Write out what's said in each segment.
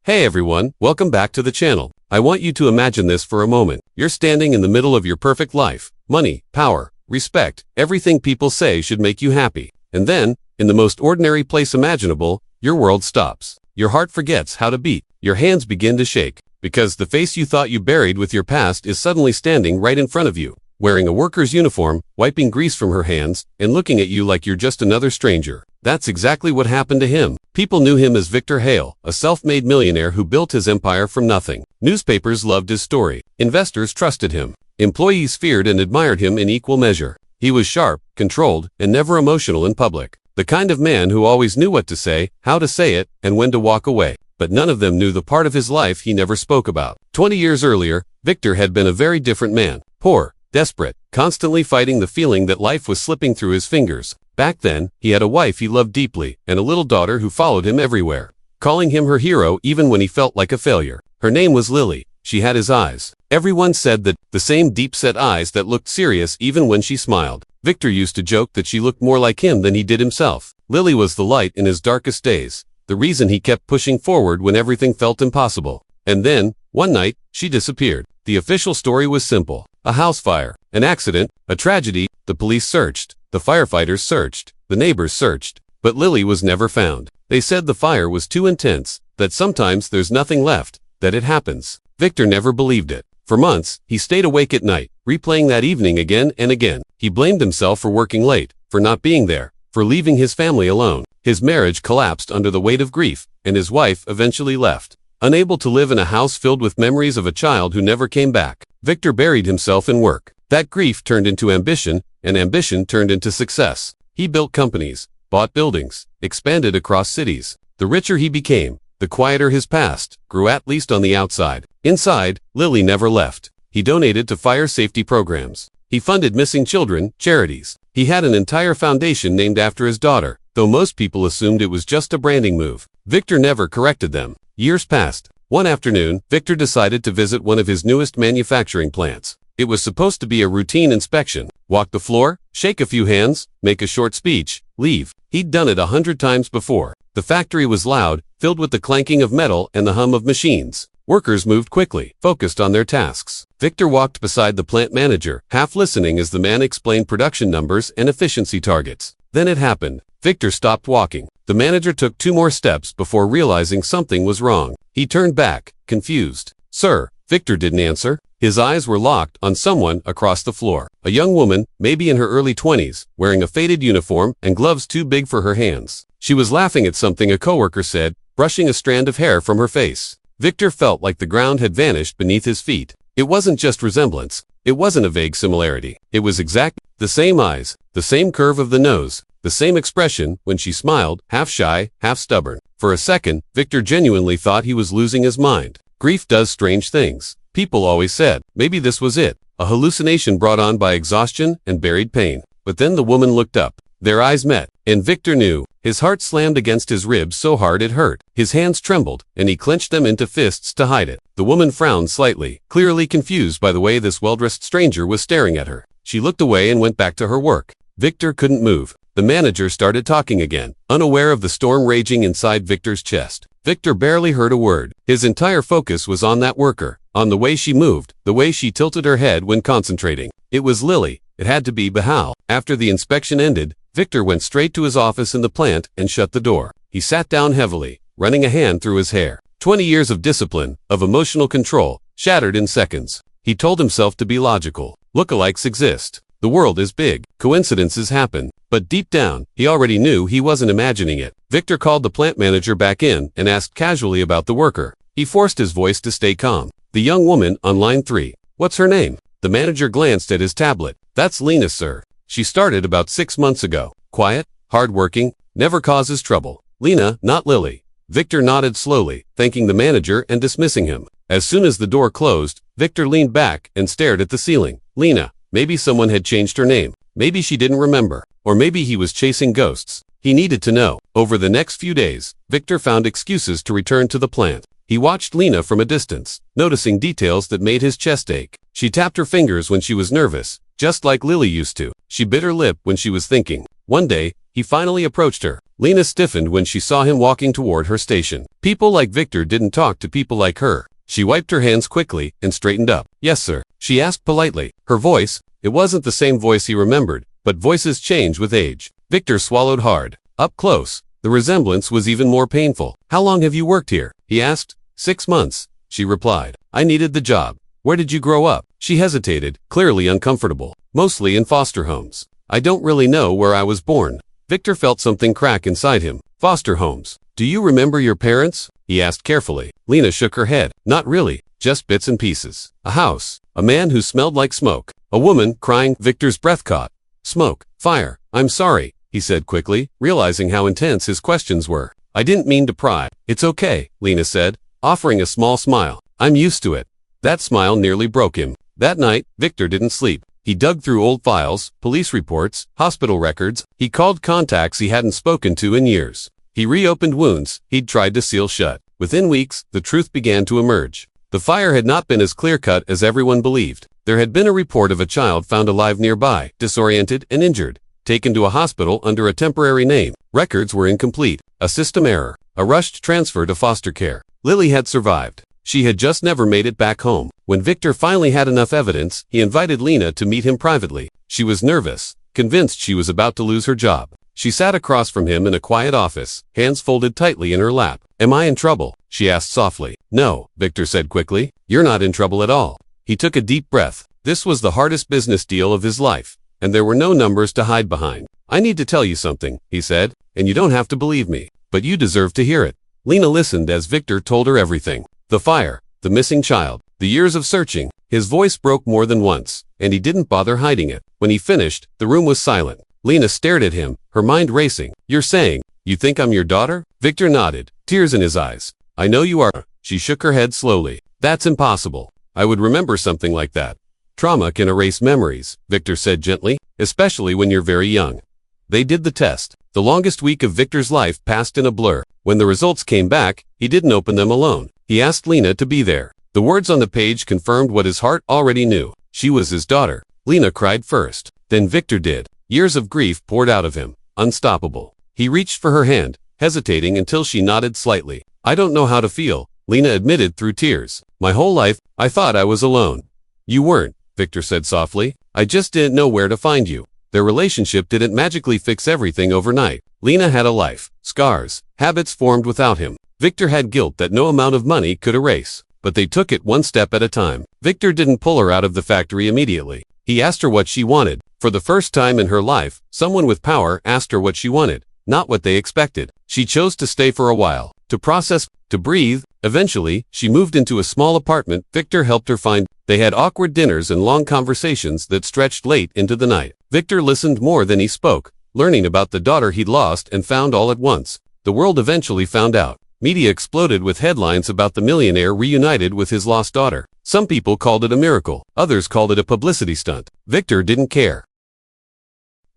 Hey everyone, welcome back to the channel. I want you to imagine this for a moment. You're standing in the middle of your perfect life. Money, power, respect, everything people say should make you happy. And then, in the most ordinary place imaginable, your world stops. Your heart forgets how to beat. Your hands begin to shake. Because the face you thought you buried with your past is suddenly standing right in front of you, wearing a worker's uniform, wiping grease from her hands, and looking at you like you're just another stranger. That's exactly what happened to him. People knew him as Victor Hale, a self-made millionaire who built his empire from nothing. Newspapers loved his story. Investors trusted him. Employees feared and admired him in equal measure. He was sharp, controlled, and never emotional in public. The kind of man who always knew what to say, how to say it, and when to walk away. But none of them knew the part of his life he never spoke about. 20 years earlier, Victor had been a very different man. Poor, desperate, constantly fighting the feeling that life was slipping through his fingers. Back then, he had a wife he loved deeply, and a little daughter who followed him everywhere, calling him her hero even when he felt like a failure. Her name was Lily. She had his eyes. Everyone said that, the same deep-set eyes that looked serious even when she smiled. Victor used to joke that she looked more like him than he did himself. Lily was the light in his darkest days, the reason he kept pushing forward when everything felt impossible. And then, one night, she disappeared. The official story was simple. A house fire, an accident, a tragedy. The police searched, the firefighters searched, the neighbors searched, but Lily was never found. They said the fire was too intense, that sometimes there's nothing left, that it happens. Victor never believed it. For months, he stayed awake at night, replaying that evening again and again. He blamed himself for working late, for not being there, for leaving his family alone. His marriage collapsed under the weight of grief, and his wife eventually left. Unable to live in a house filled with memories of a child who never came back, Victor buried himself in work. That grief turned into ambition, and ambition turned into success. He built companies, bought buildings, expanded across cities. The richer he became, the quieter his past grew, at least on the outside. Inside, Lily never left. He donated to fire safety programs. He funded missing children, charities. He had an entire foundation named after his daughter, though most people assumed it was just a branding move. Victor never corrected them. Years passed. One afternoon, Victor decided to visit one of his newest manufacturing plants. It was supposed to be a routine inspection. Walk the floor, shake a few hands, make a short speech, leave. He'd done it 100 times before. The factory was loud, filled with the clanking of metal and the hum of machines. Workers moved quickly, focused on their tasks. Victor walked beside the plant manager, half listening as the man explained production numbers and efficiency targets. Then it happened. Victor stopped walking. The manager took 2 more steps before realizing something was wrong. He turned back, confused. "Sir." Victor didn't answer. His eyes were locked on someone across the floor. A young woman, maybe in her early 20s, wearing a faded uniform and gloves too big for her hands. She was laughing at something a coworker said, brushing a strand of hair from her face. Victor felt like the ground had vanished beneath his feet. It wasn't just resemblance. It wasn't a vague similarity. It was exact. The same eyes, the same curve of the nose, the same expression when she smiled, half shy, half stubborn. For a second, Victor genuinely thought he was losing his mind. Grief does strange things. People always said, maybe this was it, a hallucination brought on by exhaustion and buried pain. But then the woman looked up. Their eyes met, and Victor knew. His heart slammed against his ribs so hard it hurt. His hands trembled, and he clenched them into fists to hide it. The woman frowned slightly, clearly confused by the way this well-dressed stranger was staring at her. She looked away and went back to her work. Victor couldn't move. The manager started talking again, unaware of the storm raging inside Victor's chest. Victor barely heard a word. His entire focus was on that worker, on the way she moved, the way she tilted her head when concentrating. It was Lily. It had to be Bahal. After the inspection ended, Victor went straight to his office in the plant and shut the door. He sat down heavily, running a hand through his hair. 20 years of discipline, of emotional control, shattered in seconds. He told himself to be logical. Lookalikes exist. The world is big. Coincidences happen. But deep down, he already knew he wasn't imagining it. Victor called the plant manager back in and asked casually about the worker. He forced his voice to stay calm. The young woman on line 3. What's her name? The manager glanced at his tablet. That's Lena, sir. She started about 6 months ago. Quiet, hardworking, never causes trouble. Lena, not Lily. Victor nodded slowly, thanking the manager and dismissing him. As soon as the door closed, Victor leaned back and stared at the ceiling. Lena. Maybe someone had changed her name. Maybe she didn't remember. Or maybe he was chasing ghosts. He needed to know. Over the next few days, Victor found excuses to return to the plant. He watched Lena from a distance, noticing details that made his chest ache. She tapped her fingers when she was nervous, just like Lily used to. She bit her lip when she was thinking. One day, he finally approached her. Lena stiffened when she saw him walking toward her station. People like Victor didn't talk to people like her. She wiped her hands quickly and straightened up. "Yes, sir," she asked politely. Her voice, it wasn't the same voice he remembered, but voices change with age. Victor swallowed hard. Up close, the resemblance was even more painful. "How long have you worked here?" he asked. 6 months, she replied. "I needed the job." "Where did you grow up?" She hesitated, clearly uncomfortable. "Mostly in foster homes. I don't really know where I was born." Victor felt something crack inside him. Foster homes. "Do you remember your parents?" he asked carefully. Lena shook her head. "Not really, just bits and pieces. A house, a man who smelled like smoke, a woman crying." Victor's breath caught. "Smoke, fire. I'm sorry," he said quickly, realizing how intense his questions were. "I didn't mean to pry." "It's okay," Lena said, offering a small smile. "I'm used to it." That smile nearly broke him. That night, Victor didn't sleep. He dug through old files, police reports, hospital records. He called contacts he hadn't spoken to in years. He reopened wounds he'd tried to seal shut. Within weeks, the truth began to emerge. The fire had not been as clear-cut as everyone believed. There had been a report of a child found alive nearby, disoriented and injured, taken to a hospital under a temporary name. Records were incomplete, a system error, a rushed transfer to foster care. Lily had survived. She had just never made it back home. When Victor finally had enough evidence, he invited Lena to meet him privately. She was nervous, convinced she was about to lose her job. She sat across from him in a quiet office, hands folded tightly in her lap. "Am I in trouble?" she asked softly. "No," Victor said quickly. "You're not in trouble at all." He took a deep breath. This was the hardest business deal of his life, and there were no numbers to hide behind. "I need to tell you something," he said, "and you don't have to believe me, but you deserve to hear it." Lena listened as Victor told her everything. The fire, the missing child, the years of searching. His voice broke more than once, and he didn't bother hiding it. When he finished, the room was silent. Lena stared at him, her mind racing. "You're saying, you think I'm your daughter?" Victor nodded, tears in his eyes. "I know you are." She shook her head slowly. "That's impossible. I would remember something like that." "Trauma can erase memories," Victor said gently, "especially when you're very young." They did the test. The longest week of Victor's life passed in a blur. When the results came back, he didn't open them alone. He asked Lena to be there. The words on the page confirmed what his heart already knew. She was his daughter. Lena cried first. Then Victor did. Years of grief poured out of him, unstoppable. He reached for her hand, hesitating until she nodded slightly. "I don't know how to feel," Lena admitted through tears. "My whole life, I thought I was alone." "You weren't," Victor said softly. "I just didn't know where to find you." Their relationship didn't magically fix everything overnight. Lena had a life, scars, habits formed without him. Victor had guilt that no amount of money could erase. But they took it one step at a time. Victor didn't pull her out of the factory immediately. He asked her what she wanted. For the first time in her life, someone with power asked her what she wanted, not what they expected. She chose to stay for a while, to process, to breathe. Eventually, she moved into a small apartment Victor helped her find. They had awkward dinners and long conversations that stretched late into the night. Victor listened more than he spoke, learning about the daughter he'd lost and found all at once. The world eventually found out. Media exploded with headlines about the millionaire reunited with his lost daughter. Some people called it a miracle. Others called it a publicity stunt. Victor didn't care.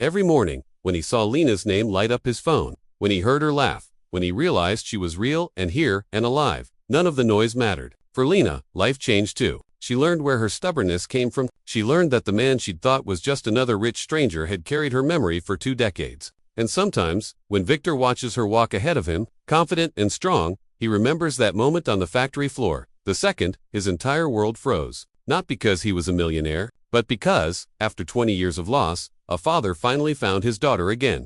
Every morning, when he saw Lena's name light up his phone, when he heard her laugh, when he realized she was real and here and alive, none of the noise mattered. For Lena, life changed too. She learned where her stubbornness came from. She learned that the man she'd thought was just another rich stranger had carried her memory for 2 decades. And sometimes, when Victor watches her walk ahead of him, confident and strong, he remembers that moment on the factory floor. The second, his entire world froze. Not because he was a millionaire, but because, after 20 years of loss, a father finally found his daughter again.